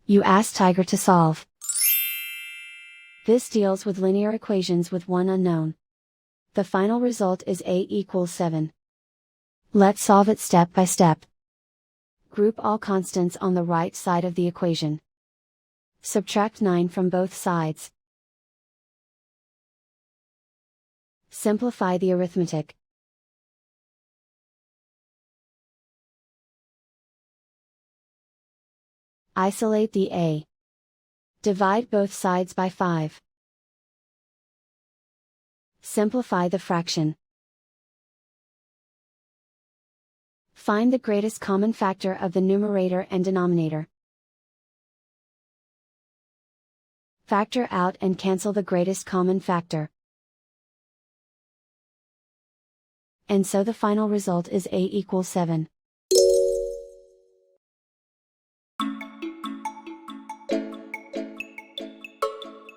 You ask Tiger to solve. This deals with linear equations with one unknown. The final result is a equals 7. Let's solve it step by step. Group all constants on the right side of the equation. Subtract 9 from both sides. Simplify the arithmetic. Isolate the a. Divide both sides by 5. Simplify the fraction. Find the greatest common factor of the numerator and denominator. Factor out and cancel the greatest common factor. And so the final result is a equals 7.